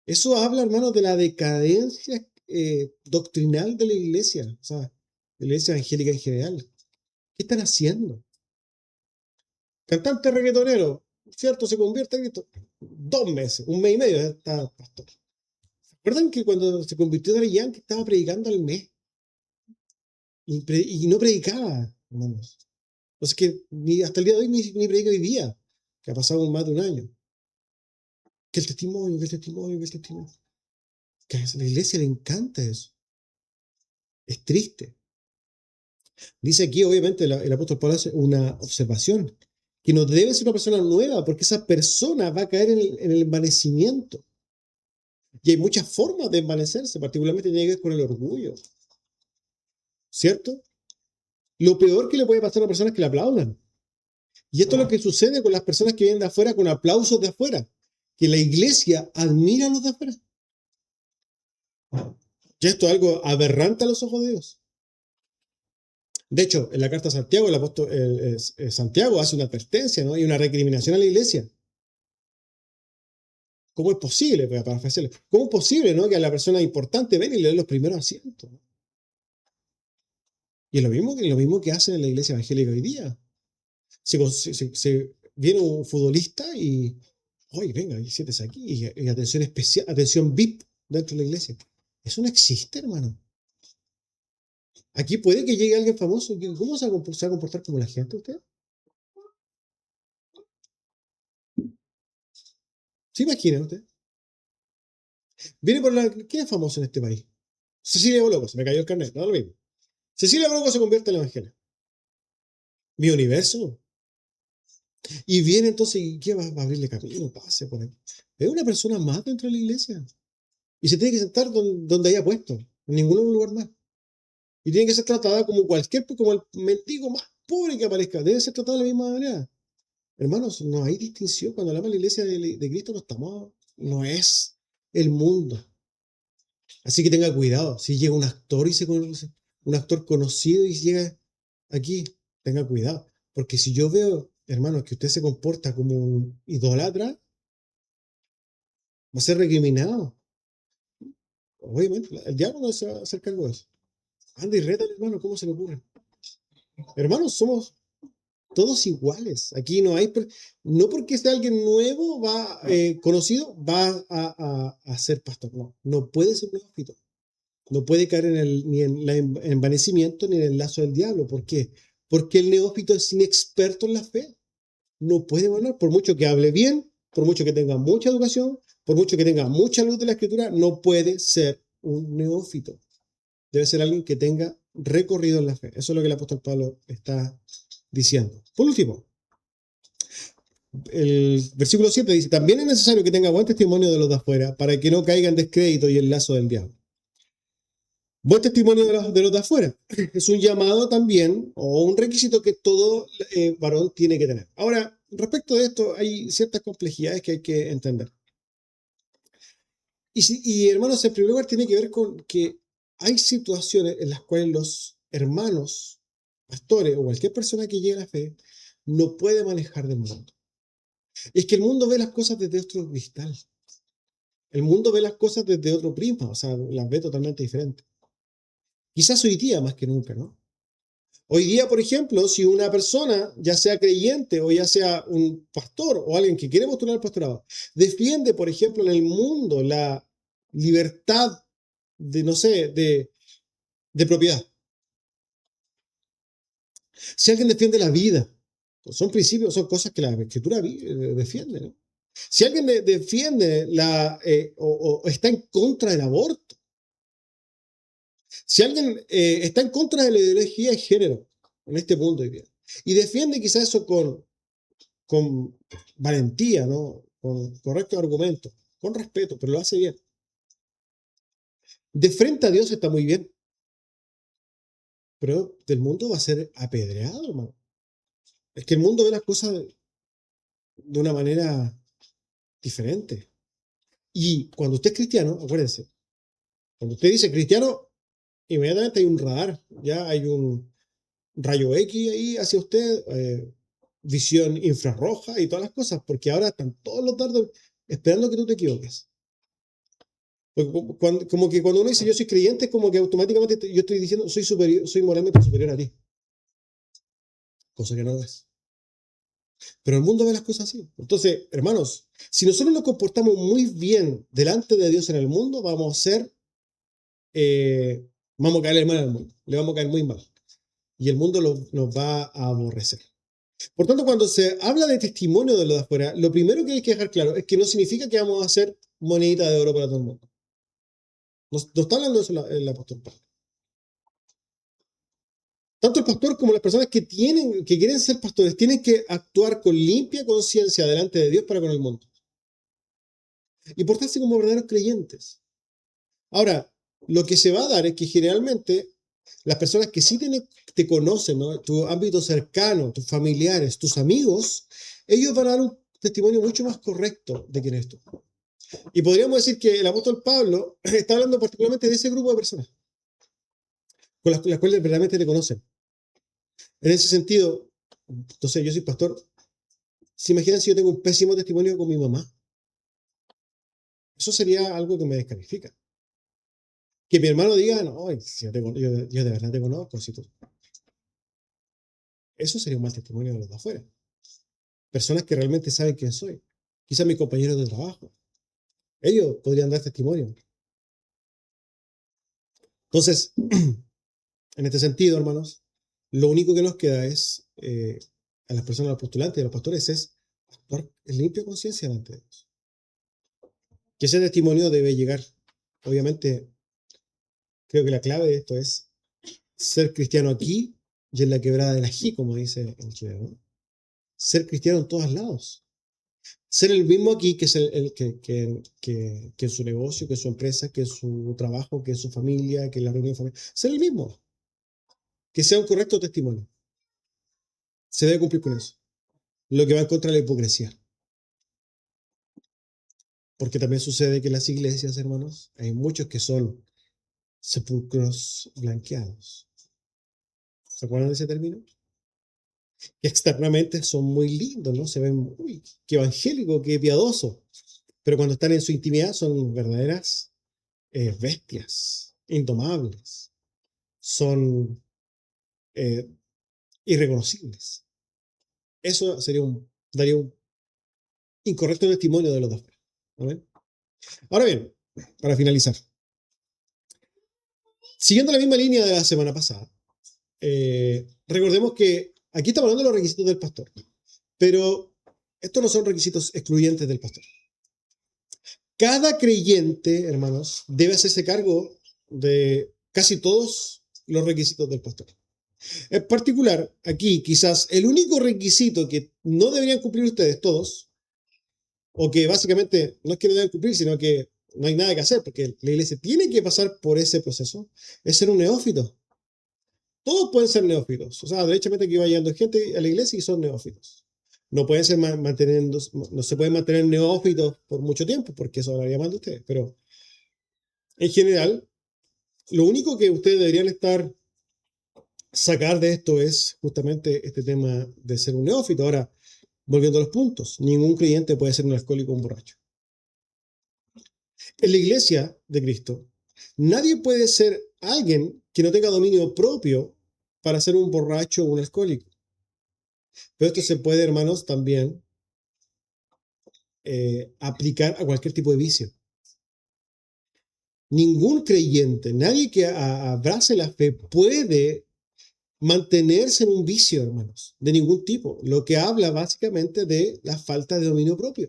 Eso habla, hermano, de la decadencia doctrinal de la iglesia, o sea, de la iglesia evangélica en general. ¿Qué están haciendo? Cantante reggaetonero, ¿cierto? Se convierte en Cristo. 2 meses, 1 mes y medio, está pastor. ¿Se acuerdan que cuando se convirtió Daddy Yankee estaba predicando al mes? Y no predicaba, hermanos. O sea que hasta el día de hoy ni predica hoy día, que ha pasado más de un año. Que el testimonio, que el testimonio, que el testimonio. Que a la iglesia le encanta eso. Es triste. Dice aquí, obviamente, el apóstol Pablo hace una observación, que no debe ser una persona nueva, porque esa persona va a caer en el envanecimiento. Y hay muchas formas de envanecerse, particularmente tiene que ver con el orgullo. ¿Cierto? Lo peor que le puede pasar a una persona es que le aplaudan. Y esto es lo que sucede con las personas que vienen de afuera con aplausos de afuera. Que la iglesia admira a los de afuera. Y esto es algo aberrante a los ojos de Dios. De hecho, en la carta a Santiago, el apóstol Santiago hace una advertencia, ¿no? Y una recriminación a la iglesia. ¿Cómo es posible, para ofrecerle? ¿Cómo es posible, ¿no?, que a la persona importante ven y le den los primeros asientos? Y es lo mismo que hacen en la iglesia evangélica hoy día. Viene un futbolista y, oye, venga, siéntese aquí, y atención especial, atención VIP dentro de la iglesia. Eso no existe, hermano. Aquí puede que llegue alguien famoso. ¿Cómo se va a comportar como la gente usted? ¿Se imagina usted? Viene por la... ¿Quién es famoso en este país? Cecilia Boloco, se me cayó el carnet, no lo mismo. Cecilia Boloco se convierte en el evangelio. Mi universo. Y viene entonces, ¿y qué va a abrirle camino? Pase por ahí. Es una persona más dentro de la iglesia. Y se tiene que sentar donde haya puesto, en ningún lugar más. Y tiene que ser tratada como como el mendigo más pobre que aparezca. Debe ser tratada de la misma manera. Hermanos, no hay distinción. Cuando hablamos de la iglesia de Cristo, no es el mundo. Así que tenga cuidado. Si llega un actor y se conoce, un actor conocido y llega aquí, tenga cuidado. Porque si yo veo, hermanos, que usted se comporta como un idólatra, va a ser recriminado. Obviamente, el diablo no se va a hacer cargo de eso. Anda y rétale, hermano, ¿cómo se le ocurre? Hermanos, somos todos iguales. Aquí no hay, no porque sea alguien nuevo, conocido, va a ser pastor. No, no puede ser neófito. No puede caer ni en el envanecimiento ni en el lazo del diablo. ¿Por qué? Porque el neófito es inexperto en la fe. No puede volar, por mucho que hable bien, por mucho que tenga mucha educación, por mucho que tenga mucha luz de la escritura, no puede ser un neófito. debe ser alguien que tenga recorrido en la fe. Eso es lo que el apóstol Pablo está diciendo. Por último, el versículo 7 dice, también es necesario que tenga buen testimonio de los de afuera para que no caiga en descrédito y el lazo del diablo. Buen testimonio de los de afuera es un llamado también o un requisito que todo varón tiene que tener. Ahora, respecto de esto, hay ciertas complejidades que hay que entender. Y hermanos, en primer lugar, tiene que ver con que hay situaciones en las cuales los hermanos, pastores o cualquier persona que llegue a la fe no puede manejar del mundo. Es que el mundo ve las cosas desde otro cristal. El mundo ve las cosas desde otro prisma, o sea, las ve totalmente diferentes. Quizás hoy día más que nunca, ¿no? Hoy día, por ejemplo, si una persona, ya sea creyente o ya sea un pastor o alguien que quiere postular al pastorado, defiende, por ejemplo, en el mundo la libertad de, no sé, de propiedad. Si alguien defiende la vida, pues son principios, son cosas que la Escritura defiende, ¿no? Si alguien defiende o está en contra del aborto, si alguien está en contra de la ideología de género en este mundo hoy día, y defiende quizás eso con valentía, ¿no? Con correctos argumentos, con respeto, pero lo hace bien. De frente a Dios está muy bien, pero del mundo va a ser apedreado, hermano. Es que el mundo ve las cosas de una manera diferente. Y cuando usted es cristiano, acuérdense, cuando usted dice cristiano, inmediatamente hay un radar, ya hay un rayo X ahí hacia usted, visión infrarroja y todas las cosas, porque ahora están todos los dardos esperando que tú te equivoques. Como que cuando uno dice yo soy creyente, es como que automáticamente yo estoy diciendo soy superior, soy moralmente superior a ti. Cosa que no es. Pero el mundo ve las cosas así. Entonces, hermanos, si nosotros nos comportamos muy bien delante de Dios en el mundo, vamos a caerle mal al mundo. Le vamos a caer muy mal. Y el mundo nos va a aborrecer. Por tanto, cuando se habla de testimonio de lo de afuera, lo primero que hay que dejar claro es que no significa que vamos a hacer monedita de oro para todo el mundo. No está hablando de eso el apóstol Pablo. Tanto el pastor como las personas que quieren ser pastores, tienen que actuar con limpia conciencia delante de Dios para con el mundo. Y portarse como verdaderos creyentes. Ahora, lo que se va a dar es que generalmente las personas que sí te conocen, ¿no? Tu ámbito cercano, tus familiares, tus amigos, ellos van a dar un testimonio mucho más correcto de quién eres tú. Y podríamos decir que el apóstol Pablo está hablando particularmente de ese grupo de personas, con las cuales verdaderamente te conocen. En ese sentido, entonces yo soy pastor. ¿Se imaginan si yo tengo un pésimo testimonio con mi mamá? Eso sería algo que me descalifica. Que mi hermano diga, no, yo de verdad te conozco. Eso sería un mal testimonio de los de afuera. Personas que realmente saben quién soy. Quizás mis compañeros de trabajo. Ellos podrían dar testimonio. Entonces, en este sentido, hermanos, lo único que nos queda es, a las personas, a los postulantes y a los pastores, es actuar en limpia conciencia delante de Dios. Que ese testimonio debe llegar. Obviamente, creo que la clave de esto es ser cristiano aquí y en la quebrada del ají, como dice el chileno, ¿no? Ser cristiano en todos lados. Ser el mismo aquí que es que en su negocio, que en su empresa, que en su trabajo, que en su familia, que en la reunión familiar. Ser el mismo. Que sea un correcto testimonio. Se debe cumplir con eso. Lo que va en contra de la hipocresía. Porque también sucede que en las iglesias, hermanos, hay muchos que son sepulcros blanqueados. ¿Se acuerdan de ese término? Que externamente son muy lindos, ¿no? Se ven, uy, qué evangélico, qué piadoso. Pero cuando están en su intimidad son verdaderas bestias, indomables. Son eh, irreconocibles. Eso daría un incorrecto testimonio de los dos. ¿Amén? Ahora bien, para finalizar, siguiendo la misma línea de la semana pasada, recordemos que aquí estamos hablando de los requisitos del pastor, pero estos no son requisitos excluyentes del pastor. Cada creyente, hermanos, debe hacerse cargo de casi todos los requisitos del pastor. En particular, aquí quizás el único requisito que no deberían cumplir ustedes todos, o que básicamente no es que no deben cumplir, sino que no hay nada que hacer, porque la iglesia tiene que pasar por ese proceso, es ser un neófito. Todos pueden ser neófitos. O sea, derechamente aquí va llegando gente a la iglesia y son neófitos. No pueden ser manteniendo, no se pueden mantener neófitos por mucho tiempo, porque eso hablaría mal de ustedes. Pero en general, lo único que ustedes deberían sacar de esto es justamente este tema de ser un neófito. Ahora, volviendo a los puntos, ningún creyente puede ser un alcohólico o un borracho. En la iglesia de Cristo, nadie puede ser alguien que no tenga dominio propio para ser un borracho o un alcohólico. Pero esto se puede, hermanos, también aplicar a cualquier tipo de vicio. Ningún creyente, nadie que abrace la fe puede mantenerse en un vicio, hermanos, de ningún tipo. Lo que habla básicamente de la falta de dominio propio.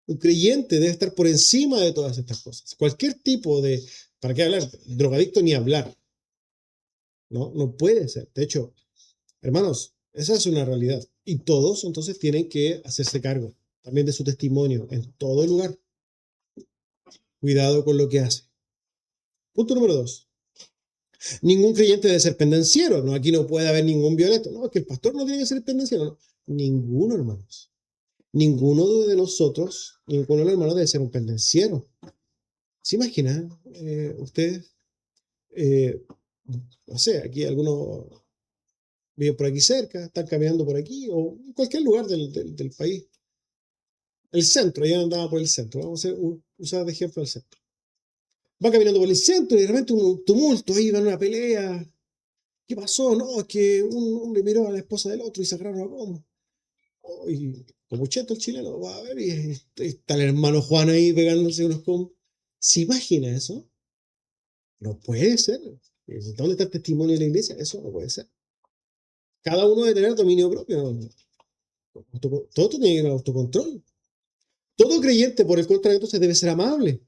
Un creyente debe estar por encima de todas estas cosas. Cualquier tipo de, ¿para qué hablar? Drogadicto ni hablar. No, no puede ser. De hecho, hermanos, esa es una realidad. Y todos entonces tienen que hacerse cargo también de su testimonio en todo lugar. Cuidado con lo que hace. Punto número 2. Ningún creyente debe ser pendenciero. No, aquí no puede haber ningún violento. No, es que el pastor no tiene que ser pendenciero. No. Ninguno, hermanos. Ninguno de nosotros, ninguno de los hermanos debe ser un pendenciero. ¿Se imaginan ustedes? No sé, aquí algunos viven por aquí cerca, están caminando por aquí o en cualquier lugar del país. El centro, ya andaba por el centro. Vamos a usar de ejemplo el centro. Va caminando por el centro y de repente un tumulto, ahí va una pelea. ¿Qué pasó? No, es que un hombre miró a la esposa del otro y se agarraron a combo. Oh, y como cheto el chileno, va a ver, y está el hermano Juan ahí pegándose unos combos. ¿Se imagina eso? No puede ser. ¿Dónde está el testimonio de la iglesia? Eso no puede ser. Cada uno debe tener dominio propio. Todo tiene que tener autocontrol. Todo creyente, por el contrario, entonces debe ser amable,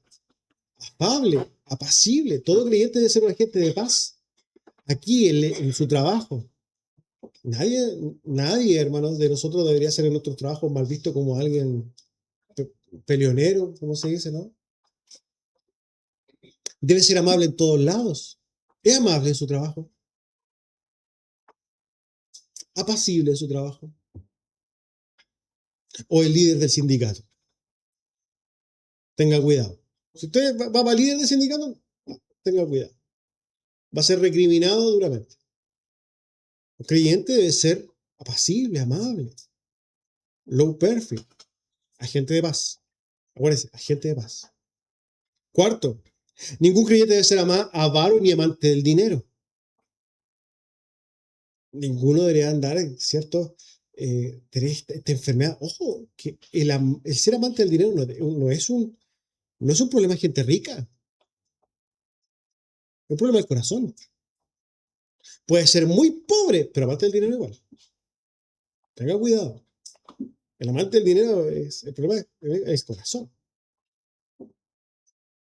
afable, apacible. Todo creyente debe ser un agente de paz. Aquí, en su trabajo. Nadie, hermanos, de nosotros debería ser en nuestro trabajo mal visto como alguien peleonero, como se dice, ¿no? Debe ser amable en todos lados. Es amable en su trabajo. Apacible en su trabajo. O el líder del sindicato. Tenga cuidado. Si usted va para líder del sindicato, tenga cuidado. Va a ser recriminado duramente. Un creyente debe ser apacible, amable. Low perfect. Agente de paz. Acuérdense, agente de paz. Cuarto, ningún creyente debe ser avaro ni amante del dinero. Ninguno debería andar, ¿cierto? Tener esta enfermedad. Ojo, que el ser amante del dinero no es un problema de gente rica. Es un problema del corazón. Puede ser muy pobre, pero amante del dinero igual. Tenga cuidado. El amante del dinero el problema es corazón.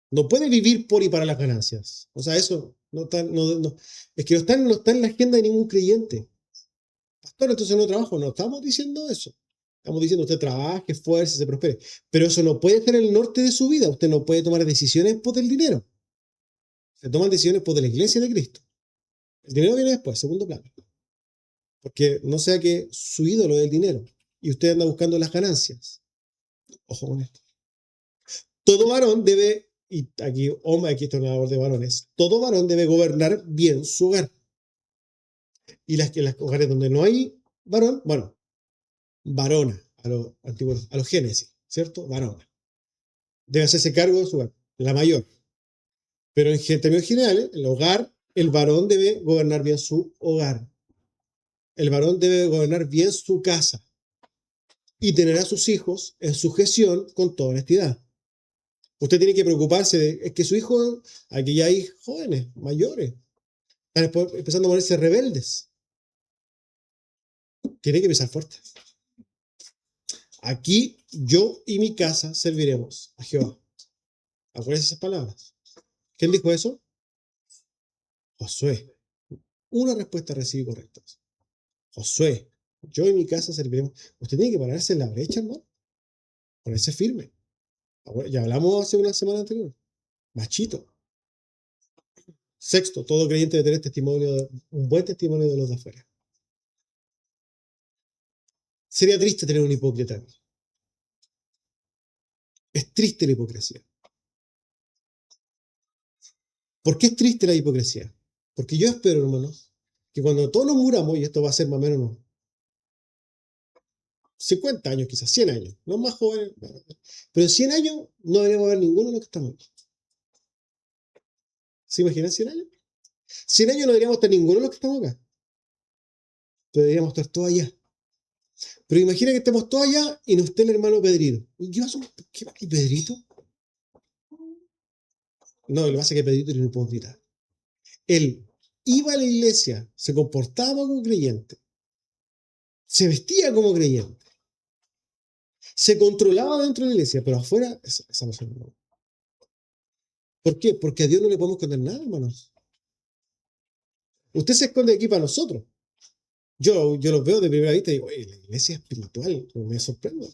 No puede vivir por y para las ganancias. O sea, eso no está, es que no está en la agenda de ningún creyente. Pastor, entonces no trabajo. No estamos diciendo eso. Estamos diciendo usted trabaje, esfuerce, se prospere. Pero eso no puede ser el norte de su vida. Usted no puede tomar decisiones por el dinero. Se toman decisiones por la iglesia de Cristo. El dinero viene después, segundo plano. Porque no sea que su ídolo es el dinero y usted anda buscando las ganancias. Ojo con esto. Todo varón debe, y aquí, hombre, aquí está una labor de varones, todo varón debe gobernar bien su hogar. Y las hogares donde no hay varón, bueno, varona, a los antiguos, a los Génesis, ¿cierto? Varona. Debe hacerse cargo de su hogar, la mayor. Pero en términos generales, el hogar, el varón debe gobernar bien su hogar. El varón debe gobernar bien su casa y tener a sus hijos en sujeción con toda honestidad. Usted tiene que preocuparse de que su hijo, aquí ya hay jóvenes, mayores, están empezando a ponerse rebeldes. Tiene que pensar fuerte. Aquí yo y mi casa serviremos a Jehová. Acuérdense esas palabras. ¿Quién dijo eso? Josué, una respuesta recibí correcta. Josué, yo y mi casa serviremos. Usted tiene que pararse en la brecha, hermano. Ponerse firme. Ya hablamos hace una semana anterior. Machito. Sexto, todo creyente debe tener testimonio, un buen testimonio de los de afuera. Sería triste tener un hipócrita. Es triste la hipocresía. ¿Por qué es triste la hipocresía? Porque yo espero, hermanos, que cuando todos nos muramos, y esto va a ser más o menos unos 50 años, quizás 100 años, no más jóvenes, pero en 100 años no deberíamos ver ninguno de los que estamos aquí. ¿Se imaginan 100 años? 100 años no deberíamos estar ninguno de los que estamos acá. Pero deberíamos estar todos allá. Pero imagina que estemos todos allá y no esté el hermano Pedrito. ¿Qué va aquí, Pedrito? No, lo que pasa es que Pedrito era un hipócrita. Él iba a la iglesia, se comportaba como creyente, se vestía como creyente, se controlaba dentro de la iglesia, pero afuera, esa persona no. ¿Por qué? Porque a Dios no le podemos esconder nada, hermanos. Usted se esconde aquí para nosotros. Yo los veo de primera vista y digo, la iglesia es espiritual, me sorprendo.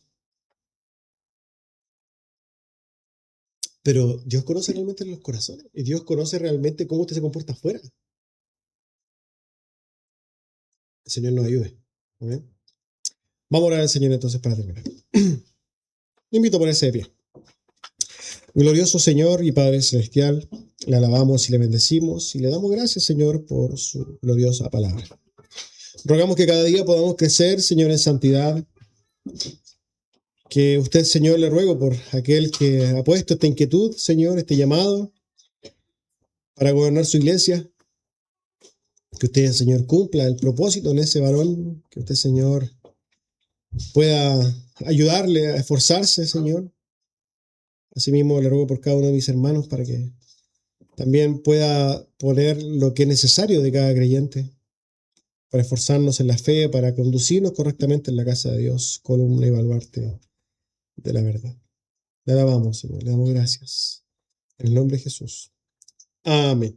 Pero Dios conoce realmente los corazones y Dios conoce realmente cómo usted se comporta afuera. El Señor nos ayude. ¿Amén? Vamos a orar al Señor entonces para terminar. Invito a ponerse de pie. Glorioso Señor y Padre Celestial, le alabamos y le bendecimos y le damos gracias, Señor, por su gloriosa palabra. Rogamos que cada día podamos crecer, Señor, en santidad. Que usted, Señor, le ruego por aquel que ha puesto esta inquietud, Señor, este llamado para gobernar su iglesia. Que usted, Señor, cumpla el propósito en ese varón. Que usted, Señor, pueda ayudarle a esforzarse, Señor. Asimismo, le ruego por cada uno de mis hermanos para que también pueda poner lo que es necesario de cada creyente para esforzarnos en la fe, para conducirnos correctamente en la casa de Dios, columna y baluarte de la verdad. Le alabamos, Señor, le damos gracias. En el nombre de Jesús. Amén.